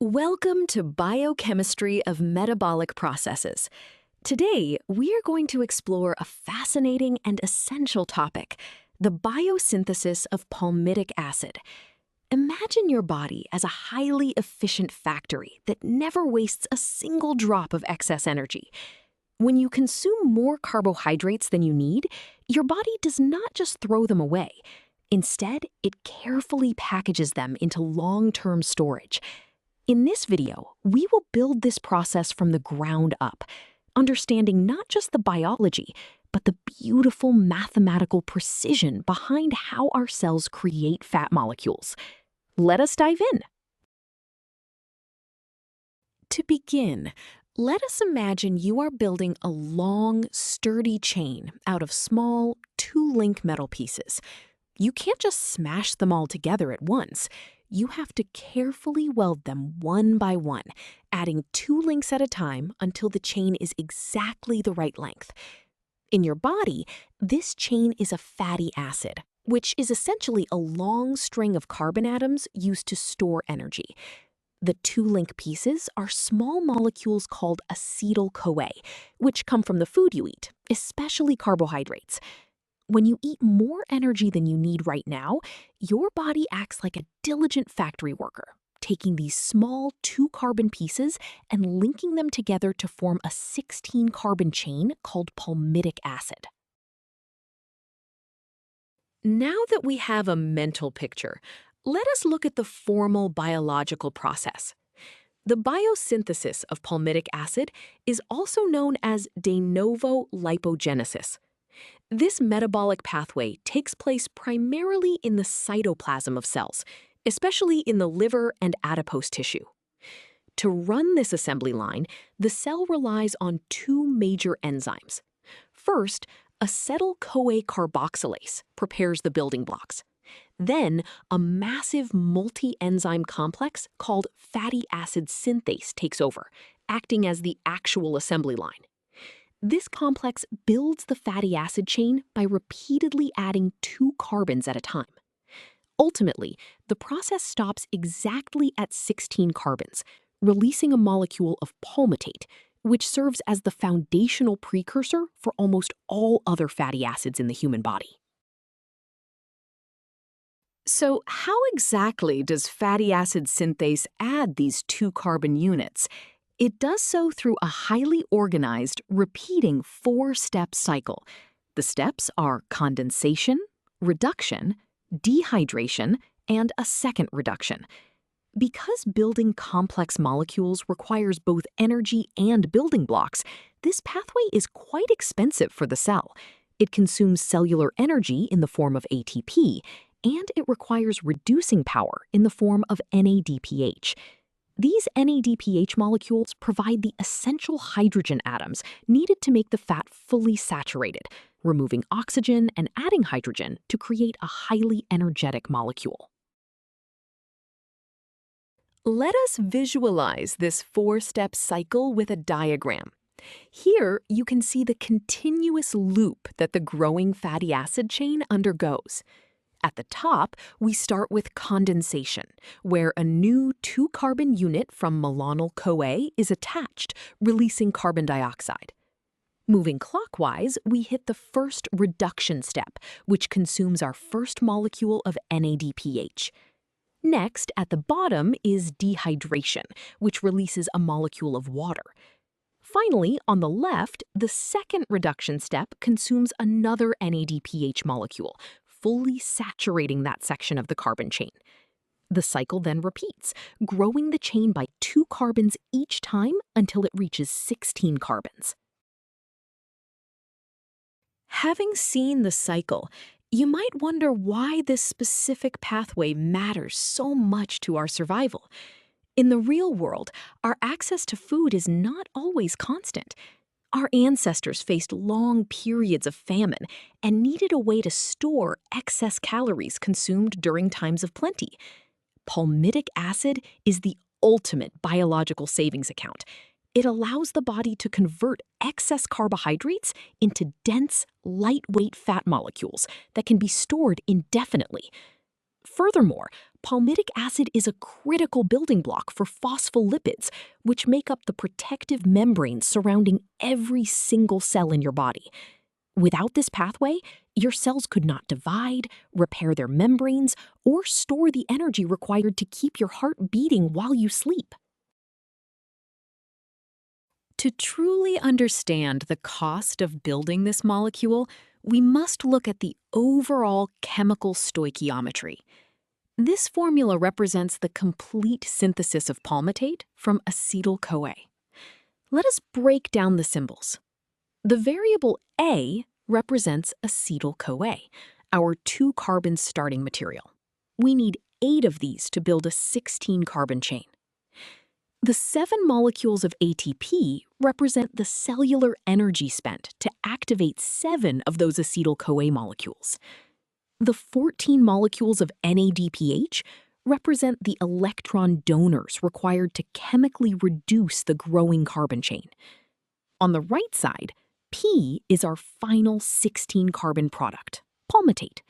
Welcome to Biochemistry of Metabolic Processes. Today, we are going to explore a fascinating and essential topic, the biosynthesis of palmitic acid. Imagine your body as a highly efficient factory that never wastes a single drop of excess energy. When you consume more carbohydrates than you need, your body does not just throw them away. Instead, it carefully packages them into long-term storage. In this video, we will build this process from the ground up, understanding not just the biology, but the beautiful mathematical precision behind how our cells create fat molecules. Let us dive in. To begin, let us imagine you are building a long, sturdy chain out of small, two-link metal pieces. You can't just smash them all together at once. You have to carefully weld them one by one, adding 2 links at a time until the chain is exactly the right length. In your body, this chain is a fatty acid, which is essentially a long string of carbon atoms used to store energy. The 2-link pieces are small molecules called acetyl-CoA, which come from the food you eat, especially carbohydrates. When you eat more energy than you need right now, your body acts like a diligent factory worker, taking these small 2-carbon pieces and linking them together to form a 16-carbon chain called palmitic acid. Now that we have a mental picture, let us look at the formal biological process. The biosynthesis of palmitic acid is also known as de novo lipogenesis. This metabolic pathway takes place primarily in the cytoplasm of cells, especially in the liver and adipose tissue. To run this assembly line, the cell relies on 2 major enzymes. First, acetyl-CoA carboxylase prepares the building blocks. Then, a massive multi-enzyme complex called fatty acid synthase takes over, acting as the actual assembly line. This complex builds the fatty acid chain by repeatedly adding 2 carbons at a time. Ultimately, the process stops exactly at 16 carbons, releasing a molecule of palmitate, which serves as the foundational precursor for almost all other fatty acids in the human body. So, how exactly does fatty acid synthase add these 2-carbon units? It does so through a highly organized, repeating 4-step cycle. The steps are condensation, reduction, dehydration, and a second reduction. Because building complex molecules requires both energy and building blocks, this pathway is quite expensive for the cell. It consumes cellular energy in the form of ATP, and it requires reducing power in the form of NADPH. These NADPH molecules provide the essential hydrogen atoms needed to make the fat fully saturated, removing oxygen and adding hydrogen to create a highly energetic molecule. Let us visualize this 4-step cycle with a diagram. Here, you can see the continuous loop that the growing fatty acid chain undergoes. At the top, we start with condensation, where a new 2-carbon unit from malonyl-CoA is attached, releasing carbon dioxide. Moving clockwise, we hit the first reduction step, which consumes our first molecule of NADPH. Next, at the bottom is dehydration, which releases a molecule of water. Finally, on the left, the second reduction step consumes another NADPH molecule, fully saturating that section of the carbon chain. The cycle then repeats, growing the chain by 2 carbons each time until it reaches 16 carbons. Having seen the cycle, you might wonder why this specific pathway matters so much to our survival. In the real world, our access to food is not always constant. Our ancestors faced long periods of famine and needed a way to store excess calories consumed during times of plenty. Palmitic acid is the ultimate biological savings account. It allows the body to convert excess carbohydrates into dense, lightweight fat molecules that can be stored indefinitely. Furthermore, Palmitic acid is a critical building block for phospholipids, which make up the protective membranes surrounding every single cell in your body. Without this pathway, your cells could not divide, repair their membranes, or store the energy required to keep your heart beating while you sleep. To truly understand the cost of building this molecule, we must look at the overall chemical stoichiometry. This formula represents the complete synthesis of palmitate from acetyl-CoA. Let us break down the symbols. The variable A represents acetyl-CoA, our 2-carbon starting material. We need 8 of these to build a 16-carbon chain. The 7 molecules of ATP represent the cellular energy spent to activate 7 of those acetyl-CoA molecules. The 14 molecules of NADPH represent the electron donors required to chemically reduce the growing carbon chain. On the right side, P is our final 16-carbon product, palmitate.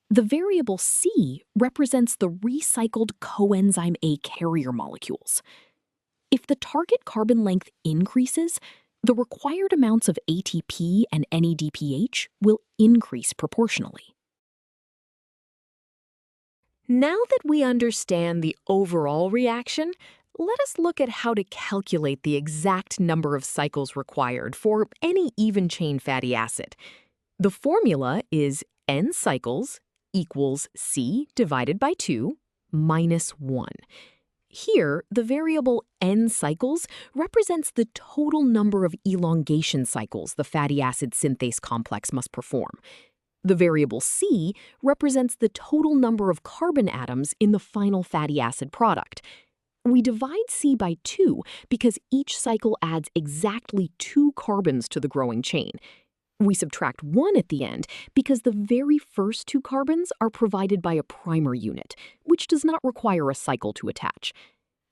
The variable C represents the recycled coenzyme A carrier molecules. If the target carbon length increases, the required amounts of ATP and NADPH will increase proportionally. Now that we understand the overall reaction, let us look at how to calculate the exact number of cycles required for any even-chain fatty acid. The formula is N cycles equals C divided by 2 minus 1. Here, the variable N cycles represents the total number of elongation cycles the fatty acid synthase complex must perform. The variable C represents the total number of carbon atoms in the final fatty acid product. We divide C by 2 because each cycle adds exactly 2 carbons to the growing chain. We subtract 1 at the end because the very first 2 carbons are provided by a primer unit, which does not require a cycle to attach.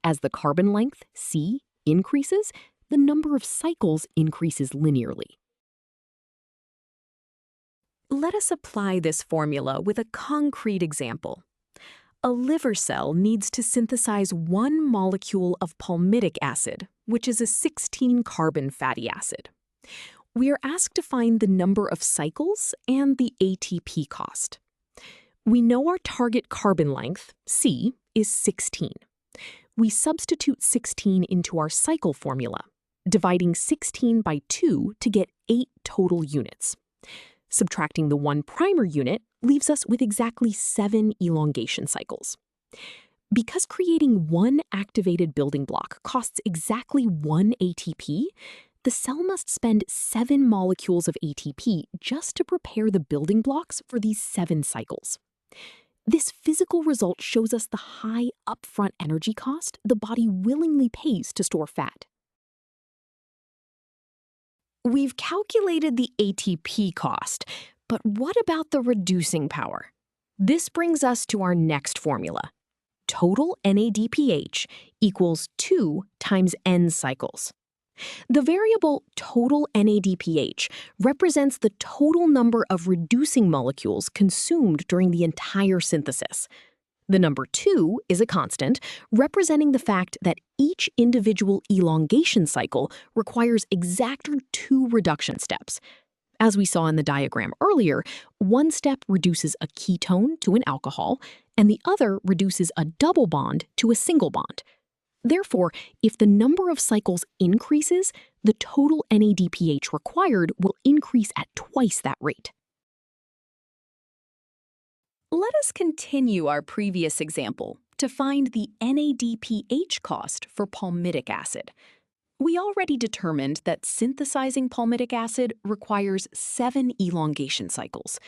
As the carbon length, C, increases, the number of cycles increases linearly. Let us apply this formula with a concrete example. A liver cell needs to synthesize 1 molecule of palmitic acid, which is a 16-carbon fatty acid. We are asked to find the number of cycles and the ATP cost. We know our target carbon length, C, is 16. We substitute 16 into our cycle formula, dividing 16 by 2 to get 8 total units. Subtracting the 1 primer unit leaves us with exactly 7 elongation cycles. Because creating 1 activated building block costs exactly 1 ATP, the cell must spend 7 molecules of ATP just to prepare the building blocks for these 7 cycles. This physical result shows us the high upfront energy cost the body willingly pays to store fat. We've calculated the ATP cost, but what about the reducing power? This brings us to our next formula. Total NADPH equals 2 times N cycles. The variable total NADPH represents the total number of reducing molecules consumed during the entire synthesis. The number 2 is a constant, representing the fact that each individual elongation cycle requires exactly 2 reduction steps. As we saw in the diagram earlier, one step reduces a ketone to an alcohol, and the other reduces a double bond to a single bond. Therefore, if the number of cycles increases, the total NADPH required will increase at twice that rate. Let us continue our previous example to find the NADPH cost for palmitic acid. We already determined that synthesizing palmitic acid requires 7 elongation cycles.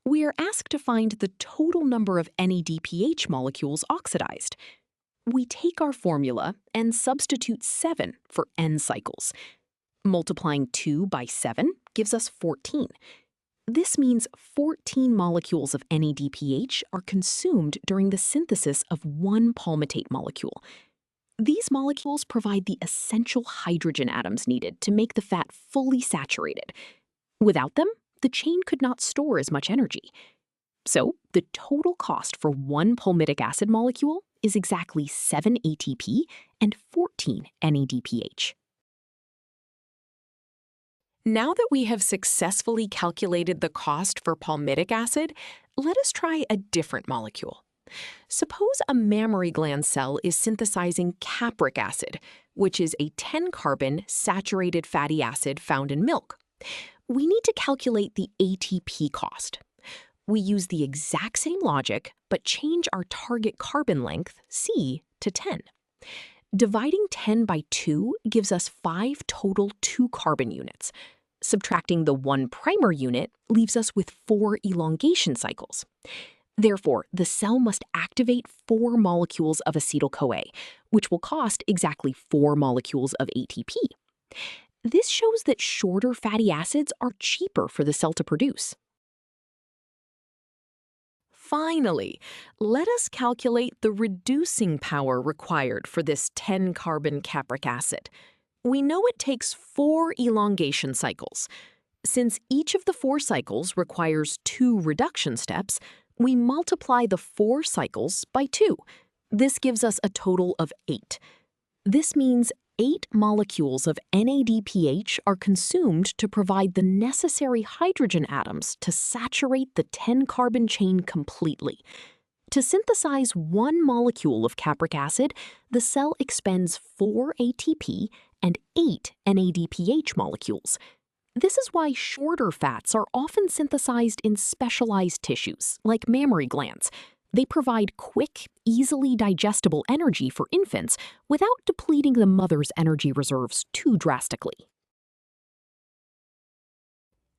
We are asked to find the total number of NADPH molecules oxidized. We take our formula and substitute 7 for N cycles. Multiplying 2 by 7 gives us 14. This means 14 molecules of NADPH are consumed during the synthesis of 1 palmitate molecule. These molecules provide the essential hydrogen atoms needed to make the fat fully saturated. Without them, the chain could not store as much energy. So the total cost for one palmitic acid molecule is exactly 7 ATP and 14 NADPH. Now that we have successfully calculated the cost for palmitic acid, let us try a different molecule. Suppose a mammary gland cell is synthesizing capric acid, which is a 10-carbon saturated fatty acid found in milk. We need to calculate the ATP cost. We use the exact same logic, but change our target carbon length, C, to 10. Dividing 10 by 2 gives us 5 total 2-carbon units. Subtracting the 1 primer unit leaves us with 4 elongation cycles. Therefore, the cell must activate 4 molecules of acetyl-CoA, which will cost exactly 4 molecules of ATP. This shows that shorter fatty acids are cheaper for the cell to produce. Finally, let us calculate the reducing power required for this 10-carbon capric acid. We know it takes 4 elongation cycles. Since each of the 4 cycles requires 2 reduction steps, we multiply the 4 cycles by 2. This gives us a total of 8. This means 8 molecules of NADPH are consumed to provide the necessary hydrogen atoms to saturate the 10-carbon chain completely. To synthesize 1 molecule of capric acid, the cell expends 4 ATP and 8 NADPH molecules. This is why shorter fats are often synthesized in specialized tissues, like mammary glands. They provide quick, easily digestible energy for infants without depleting the mother's energy reserves too drastically.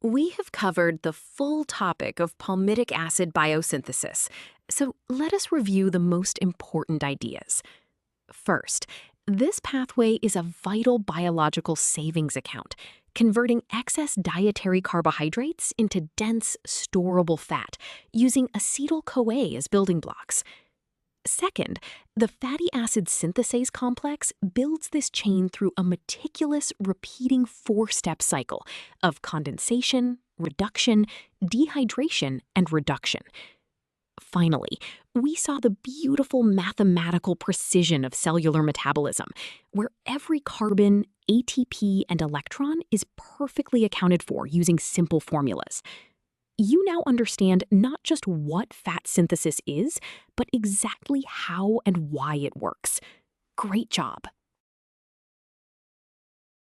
We have covered the full topic of palmitic acid biosynthesis, so let us review the most important ideas. First, this pathway is a vital biological savings account, converting excess dietary carbohydrates into dense, storable fat, using acetyl-CoA as building blocks. Second, the fatty acid synthasase complex builds this chain through a meticulous, repeating 4-step cycle of condensation, reduction, dehydration, and reduction. Finally, we saw the beautiful mathematical precision of cellular metabolism, where every carbon, ATP, and electron is perfectly accounted for using simple formulas. You now understand not just what fat synthesis is, but exactly how and why it works. Great job!